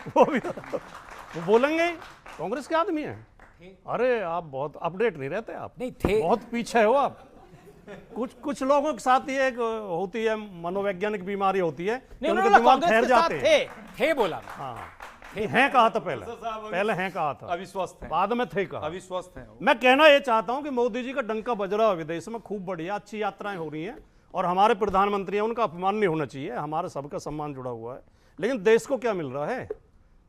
वो भी वो बोलेंगे ही, कांग्रेस के आदमी हैं। अरे आप बहुत अपडेट नहीं रहते, आप नहीं थे, बहुत पीछे हो आप। कुछ लोगों के साथ ये एक होती है मनोवैज्ञानिक बीमारी होती है कि उनके दिमाग ठहर जाते हैं। थे बोला। हाँ हैं कहा था पहले हैं कहा था, अविश्वस्त है, बाद में थे कहा। अविश्वस्त है। मैं कहना ये चाहता हूं कि मोदी जी का डंका बज रहा है विदेश में, खूब बढ़िया अच्छी यात्राएं हो रही हैं और हमारे प्रधानमंत्री हैं, उनका अपमान नहीं होना चाहिए, हमारे सबका सम्मान जुड़ा हुआ है। लेकिन देश को क्या मिल रहा है?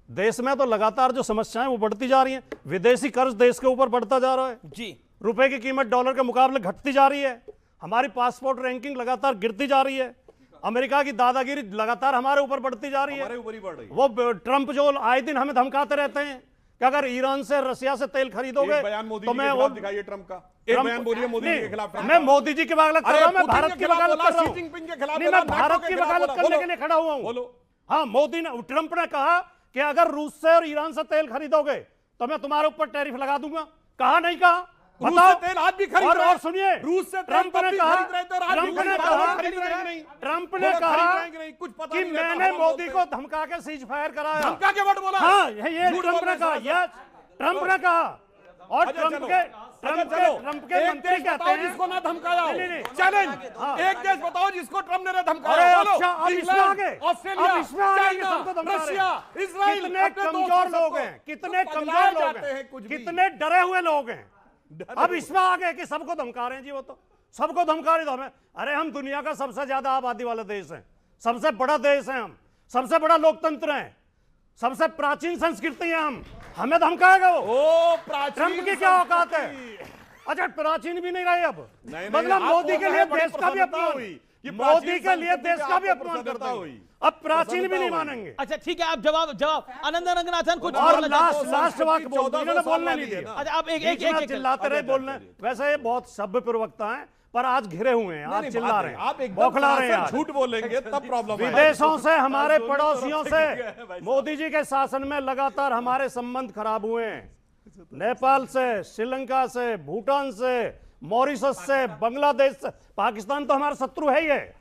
देश में तो लगातार जो समस्याएं वो बढ़ती जा रही हैं। विदेशी कर्ज देश के ऊपर बढ़ता जा रहा है जी, रुपए की कीमत डॉलर के मुकाबले घटती जा रही है, हमारी पासपोर्ट रैंकिंग लगातार गिरती जा रही है, अमेरिका की दादागिरी लगातार हमारे ऊपर बढ़ती जा रही है। ऊपर ही बढ़ रही है। वो ट्रंप जो आए दिन हमें धमकाते रहते हैं कि अगर ईरान से रशिया से तेल खरीदोगे तो मैं वो दिखाइए ट्रंप का एक बयान बोलिए मोदी जी के खिलाफ। मैं मोदी जी की वकालत कर रहा हूं, मैं भारत की वकालत कर रहा हूं, नहीं मैं भारत की वकालत करने के लिए खड़ा हुआ हूं। हाँ, मोदी ने ट्रंप ने कहा कि अगर रूस से और ईरान से तेल खरीदोगे तो मैं तुम्हारे ऊपर टैरिफ लगा दूंगा। कहा नहीं कहा? बताओ। तेल आज भी खरीद रहे हैं। और सुनिए, रूस से ट्रंप ने कहा कि मैंने मोदी को धमका के सीज फायर कराया। धमका के वर्ड बोला। हाँ, ये ट्रंप ने कहा, यस ट्रंप ने कहा। और ट्रंप के मंत्री कहते हैं जिसको ना धमकाया हो। नहीं, चैलेंज, हाँ। एक देश बताओ जिसको ट्रंप ने धमकाया। अरे बोलो। अच्छा, अब इसमें आगे, ऑस्ट्रेलिया, अब इसमें आगे चाइना, सबको धमका रहे हैं। रशिया, इजराइल, कितने अपने कमजोर दोस्तों लोग को हैं, कितने तो कमजोर पगला लोग जाते हैं हैं, कुछ भी। कितने डरे हुए लोग हैं। अब इसमें आगे कि सबको धमका रहे हैं जी, वो तो सबको धमका रहे। तो हमें, अरे हम दुनिया का सबसे ज्यादा आबादी वाला देश है, सबसे बड़ा देश है, हम सबसे बड़ा लोकतंत्र है, सबसे प्राचीन संस्कृति है, हम हमें धमकाएगा वो? ट्रंप की क्या औकात है? अच्छा, प्राचीन भी नहीं रहे अब, मतलब मोदी के लिए देश का भी अपमान हुई, मोदी के लिए देश का भी अपमान करता हुई, अब प्राचीन भी नहीं मानेंगे। अच्छा ठीक है, आप जवाब आनंद रंगनाथन कुछ और लास्ट वाक्य बोलने नहीं दिया। अच्छा, आप एक चिल्लाते रहे बोलने। वैसे ये बहुत सभ्य प्रवक्ता हैं, पर आज घिरे हुए हैं, आज चिल्ला रहे हैं, आप बौखला रहे हैं। झूठ बोलेंगे तब प्रॉब्लम है। विदेशों से, हमारे पड़ोसियों से मोदी जी के शासन में लगातार हमारे संबंध खराब हुए हैं। नेपाल से, श्रीलंका से, भूटान से, मॉरिशस से, बांग्लादेश से। पाकिस्तान तो हमारा शत्रु है ही है,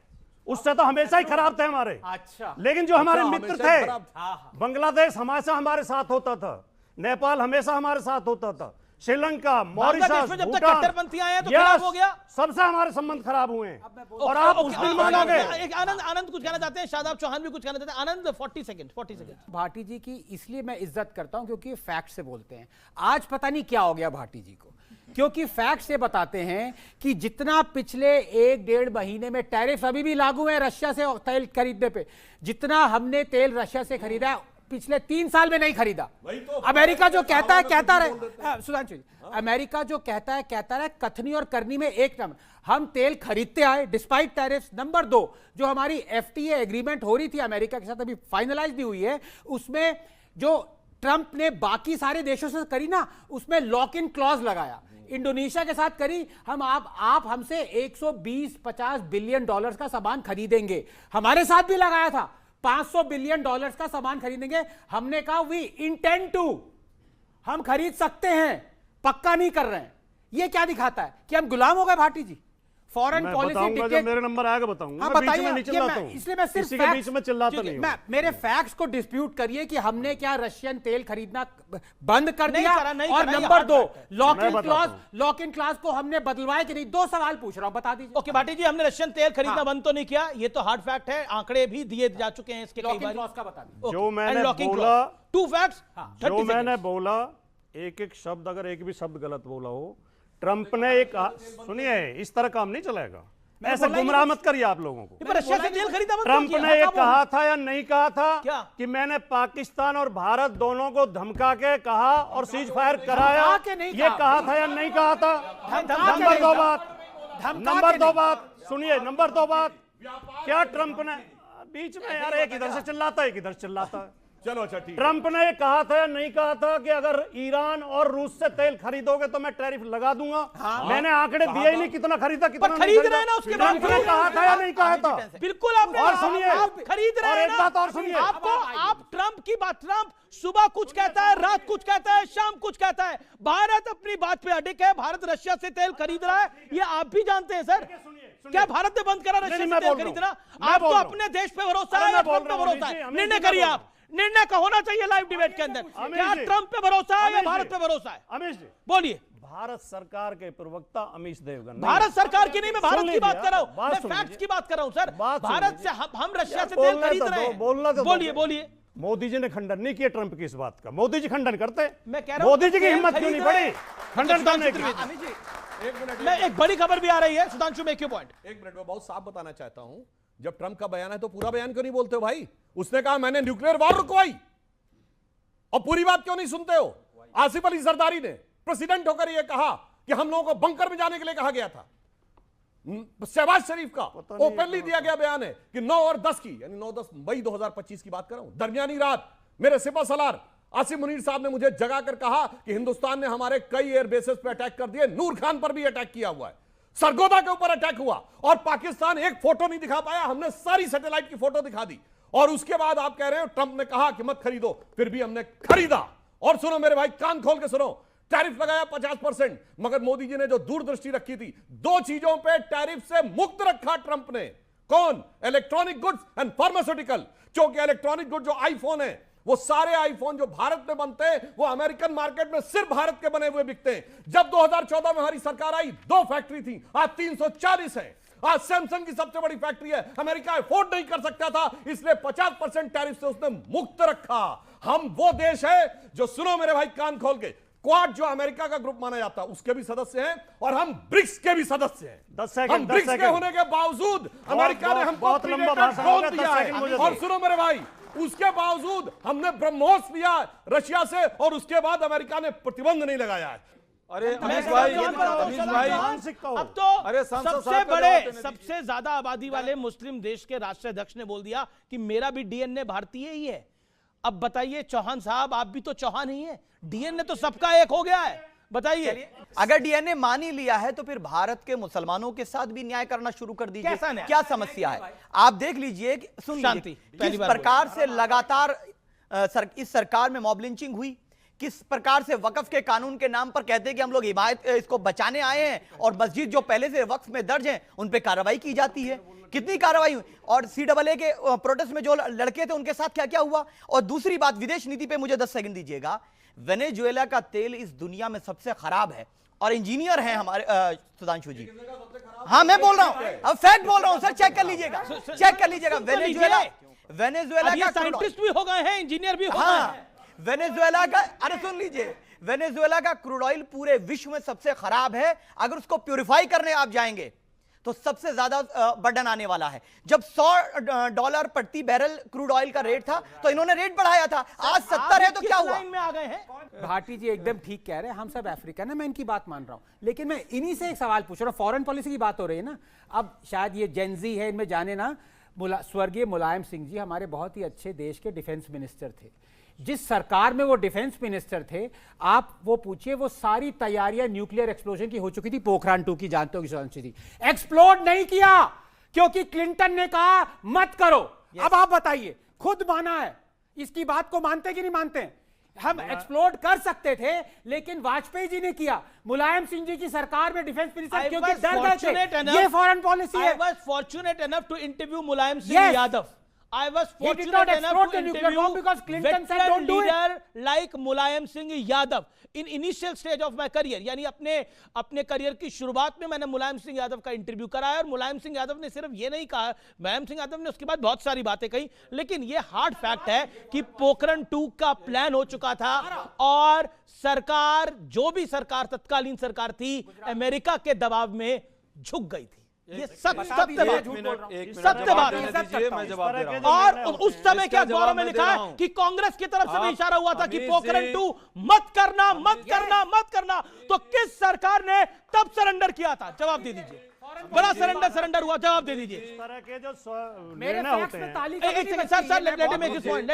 उससे तो हमेशा ही खराब थे हमारे। अच्छा, लेकिन जो हमारे मित्र थे, हाँ। बांग्लादेश हमेशा हमारे साथ होता था, नेपाल हमेशा हमारे साथ होता था, श्रीलंका, मॉरिशस, जब तक भूटान, कट्टरपंथी आए हैं तो खराब हो गया, सबसे हमारे संबंध खराब हुए हैं। और आप उस दिन मानोगे। एक आनंद कुछ कहना चाहते हैं, शादाब चौहान भी कुछ कहना चाहते हैं। आनंद 40 सेकंड। भाटी जी की इसलिए मैं इज्जत करता हूं क्योंकि फैक्ट से बोलते हैं। आज पता नहीं क्या हो गया भाटी जी को, क्योंकि फैक्ट से बताते हैं कि जितना पिछले 1-1.5 महीने में टैरिफ अभी भी लागू है रशिया से तेल खरीदने पे, जितना हमने तेल रशिया से खरीदा है पिछले 3 साल में नहीं खरीदा। अमेरिका जो कहता है कहता रहे, सुधांशु जी, अमेरिका जो कहता है कथनी और करनी में एक नंबर। हम तेल खरीदते आए डिस्पाइट टैरिफ्स। नंबर 2, जो हमारी FTA एग्रीमेंट हो रही थी अमेरिका के साथ, अभी फाइनलाइज नहीं हुई है, उसमें जो ट्रंप ने बाकी सारे देशों से करी ना, उसमें लॉक इन क्लॉज लगाया। इंडोनेशिया के साथ करी, हम आप हमसे 120-50 बिलियन डॉलर्स का सामान खरीदेंगे, हमारे साथ भी लगाया था 500 बिलियन डॉलर्स का सामान खरीदेंगे। हमने कहा वी इंटेंड टू, हम खरीद सकते हैं, पक्का नहीं कर रहे हैं। ये क्या दिखाता है कि हम गुलाम हो गए भाटी जी? फॉरेन पॉलिसी जब मेरे नंबर आएगा बताऊंगा। हाँ, मैं बीच में बताइए, नहीं चिल्लाता हूं, इसलिए मैं सिर्फ किसी के बीच में चिल्लाता नहीं हूं। मेरे फैक्ट्स को डिस्प्यूट करिए कि हमने क्या रशियन तेल खरीदना बंद कर दिया, और नंबर 2, लॉक इन क्लॉज को हमने बदलवाया कि नहीं? 2 सवाल पूछ रहा हूं, बता दीजिए। ओके भाटी जी, हमने रशियन तेल खरीदना बंद तो नहीं किया, ये तो हार्ड फैक्ट है, आंकड़े भी दिए जा चुके हैं इसके। लॉक इन क्लॉज का बता दीजिए। जो मैंने बोला, 2 फैक्ट्स, जो मैंने बोला, एक शब्द, अगर एक भी शब्द गलत बोला हो, ट्रंप ने एक, सुनिए, इस तरह काम नहीं चलेगा, ऐसे गुमराह मत करिए आप लोगों को। रशिया से तेल खरीदा ट्रंप ने ये कहा था या नहीं कहा था क्या? कि मैंने पाकिस्तान और भारत दोनों को धमका के कहा और सीज फायर कराया, ये कहा था या नहीं कहा था? नंबर 2 बात सुनिए, नंबर 2 बात, क्या ट्रंप ने बीच में, यार एक इधर से चिल्लाता है, एक इधर चिल्लाता है। चलो अच्छा ठीक। ट्रंप ने ये कहा था या नहीं कहा था कि अगर ईरान और रूस से तेल खरीदोगे तो मैं टैरिफ लगा दूंगा? मैंने आंकड़े दिए ही नहीं, कितना खरीदा कितना नहीं खरीद रहे हैं ना, उसके बाद ट्रंप ने कहा था या नहीं कहा था? बिल्कुल आपने, और सुनिए, आप खरीद रहे और हैं एक ना। बात और सुनिए, आपको, आप ट्रंप की बात, ट्रंप सुबह कुछ कहता है, रात कुछ कहता है, शाम कुछ कहता है। भारत अपनी बात पे अडिग है, भारत रशिया से तेल खरीद रहा है, ये आप भी जानते हैं सर। क्या भारत ने बंद करा रशिया से तेल खरीदना? आपको अपने देश पे भरोसा है या ट्रंप पे भरोसा है? निर्णय करिए आप, निर्णय का होना चाहिए लाइव डिबेट के अंदर। अमित क्या जी, ट्रंप पे भरोसा है या अमित भारत जी, पे भरोसा है? अमीश जी, बोलिए। भारत सरकार के प्रवक्ता अमीश देवगन भारत सरकार की नहीं, मैं भारत सुन की बात लीजिए, कर रहा हूं, बात मैं सुन फैक्ट्स लीजिए। की बात कर रहा हूं सर। बात सुन भारत लीजिए। से हम रशिया से बोलने तेल तो खरीद दो, रहे हैं। बोलना तो दो। बोलिए बोलिए। मोदी जी ने खंडन नहीं किया ट्रंप की इस बात का। मोदी जी खंडन करते, मैं कह रहा हूं, मोदी जी की तेल हिम्मत क्यों खरीद नहीं रहे पड़ी हैं। खंडन करने की? अमित जी, मैं एक बड़ी खबर भी आ रही है, सुधांशु मेक योर पॉइंट। एक मिनट में बहुत साफ बताना चाहता हूं, जब ट्रंप का बयान है तो पूरा बयान क्यों नहीं बोलते हो भाई? उसने कहा मैंने न्यूक्लियर वॉर रुकवाई, और पूरी बात क्यों नहीं सुनते हो? आसिफ अली जरदारी ने प्रेसिडेंट होकर यह कहा कि हम लोगों को बंकर में जाने के लिए कहा गया था। शहबाज शरीफ का ओपनली दिया गया बयान है कि 9 और 10 की, यानी 9-10 मई 2025 की बात कर रहा हूं, दरमियानी रात मेरे सिपा सलार आसिम मुनीर साहब ने मुझे जगाकर कहा कि हिंदुस्तान ने हमारे कई एयर बेसेस पर अटैक कर दिए, नूर खान पर भी अटैक किया हुआ है, सरगोदा के ऊपर अटैक हुआ, और पाकिस्तान एक फोटो नहीं दिखा पाया, हमने सारी सैटेलाइट की फोटो दिखा दी, और उसके बाद आप कह रहे हो ट्रंप ने कहा कि मत खरीदो, फिर भी हमने खरीदा। और सुनो मेरे भाई, कान खोल के सुनो, टैरिफ लगाया 50%, मगर मोदी जी ने जो दूरदृष्टि रखी थी, 2 चीजों पे टैरिफ से मुक्त रखा ट्रंप ने। कौन? Electronic goods and pharmaceutical. क्योंकि इलेक्ट्रॉनिक गुड जो आईफोन है, वो सारे आईफोन जो भारत में बनते हैं वो अमेरिकन मार्केट में सिर्फ भारत के बने हुए बिकते हैं। जब 2014 में हमारी सरकार आई, 2 फैक्ट्री थी, आज 340 है। आज सैमसंग की सबसे बड़ी फैक्ट्री है, अमेरिका अफोर्ड नहीं कर सकता था, इसलिए 50% टैरिफ से उसने मुक्त रखा। हम वो देश है जो, सुनो मेरे भाई कान खोल के, क्वाड जो अमेरिका का ग्रुप माना जाता है उसके भी सदस्य हैं, और हम ब्रिक्स के भी सदस्य हैं। 10 सेकंड, हम 10 ब्रिक्स के सेकंड। होने के बावजूद अमेरिका ने हमको बहुत लंबा प्रीडेटर भाषण हो ड्रोन गया, 10 दिया सेकंड मुझे है। और दो। सुनो मेरे भाई, उसके बावजूद हमने ब्रह्मोस लिया रशिया से, और उसके बाद अमेरिका ने प्रतिबंध नहीं लगाया है। अरे मैं अमीश कह भाई, रहा हूं, अमीश भाई, अब तो अरे संसद सबसे साहब का बड़े, जवाब देने सबसे ज्यादा आबादी वाले मुस्लिम देश के राष्ट्राध्यक्ष ने बोल दिया कि मेरा भी डीएनए भारतीय ही है। अब बताइए चौहान साहब, आप भी तो चौहान ही हैं, डीएनए तो सबका एक हो गया है, बताइए। अगर डीएनए मान ही लिया है तो फिर भारत के मुसलमानों के साथ भी न्याय करना शुरू कर दीजिए। कैसा न्याय? क्या समस्या है? आप देख लीजिए, सुन शांति, लीजिए, पहली किस बार प्रकार से लगातार इस सरकार में मॉब लिंचिंग हुई, किस प्रकार से वक्फ के कानून के नाम पर कहते हैं कि हम लोग हिमायत इसको बचाने आए हैं, और मस्जिद जो पहले से वक्फ में दर्ज हैं उन पे कार्रवाई की जाती है। कितनी कार्रवाई हुई? और CAA के प्रोटेस्ट में जो लड़के थे उनके साथ क्या क्या हुआ? और दूसरी बात, विदेश नीति पे मुझे 10 सेकंड दीजिएगा। वेनेजुएला का तेल इस दुनिया में सबसे खराब है, और इंजीनियर हैं हमारे सुधांशु जी। हाँ, मैं बोल रहा हूं, अब फैक्ट बोल रहा हूं सर, चेक कर लीजिएगा, चेक कर लीजिएगा। वेनेजुएला का साइंटिस्ट भी हो गए हैं, इंजीनियर भी हो गए हाँ, हैं। वेनेजुएला का, अरे सुन लीजिए, वेनेजुएला का क्रूड ऑयल पूरे विश्व में सबसे खराब है। अगर उसको प्यूरिफाई करने आप जाएंगे तो सबसे ज्यादा बर्डन आने वाला है। जब $100 प्रति बैरल क्रूड ऑयल का रेट था तो इन्होंने रेट बढ़ाया था, आज 70 है तो क्या हुआ? लाइन में आ गए हैं। भाटी जी एकदम ठीक कह रहे हैं, हम सब अफ्रीकन है, मैं इनकी बात मान रहा हूं, लेकिन मैं इन्हीं से एक सवाल पूछ रहा हूं। फॉरेन पॉलिसी की बात हो रही है ना, अब शायद ये जेनजी है, इनमें जाने ना। स्वर्गीय मुलायम सिंह जी हमारे बहुत ही अच्छे देश के डिफेंस मिनिस्टर थे। जिस सरकार में वो डिफेंस मिनिस्टर थे, आप वो पूछिए, वो सारी तैयारियां न्यूक्लियर एक्सप्लोजन की हो चुकी थी। पोखरान 2 की जानते हो कि सुधांशु जी, एक्सप्लोड नहीं किया क्योंकि क्लिंटन ने कहा मत करो। अब आप बताइए, खुद माना है, इसकी बात को मानते कि नहीं मानते? हम एक्सप्लोड कर सकते थे, लेकिन वाजपेयी जी ने किया। मुलायम सिंह जी की सरकार में डिफेंस मिनिस्टर क्योंकि डर गए थे। ये फॉरेन पॉलिसी है। I was fortunate enough to interview Mulayam Singh Yadav. I was fortunate enough to interview because Clinton said don't do it. leader like Mulayam Singh Yadav in initial stage of my career, यानी अपने career की शुरुआत में मैंने मुलायम सिंह यादव का interview कराया, और मुलायम सिंह यादव ने सिर्फ ये नहीं कहा, मुलायम सिंह यादव ने उसके बाद बहुत सारी बातें कही, लेकिन ये हार्ड फैक्ट है कि पोखरण 2 का प्लान हो चुका था, और सरकार, जो भी सरकार तत्कालीन सरकार थी, अमेरिका के दबाव में झुक गई थी। ये सत्य बात, सत्य बात है। मैं जवाब दे रहा हूं। और उस समय क्या अखबारों में लिखा है कि कांग्रेस की तरफ से भी इशारा हुआ था कि पोखरण 2 मत करना, मत करना, मत करना। तो किस सरकार ने तब सरेंडर किया था? जवाब दे दीजिए। बड़ा सरेंडर हुआ, जवाब दे दीजिए। इस तरह के जो मेरे निर्णय फैक्ट्स होते में हैं, ताली एक second sir, let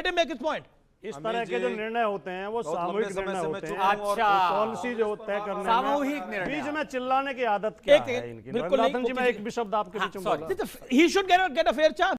him make his point. इस तरह के जो निर्णय होते हैं वो बहुत सामूहिक लंबे समय निर्णय से मैं होते चुप हैं। हूं और अच्छा, पॉलिसी जो तय करने सामूहिक में निर्णय। बीच में चिल्लाने की आदत क्या एक- है इनकी? बिल्कुल नहीं, रघुनाथन जी, मैं एक भी शब्द आपके बीच में बोल रहा हूं। He should get a fair chance.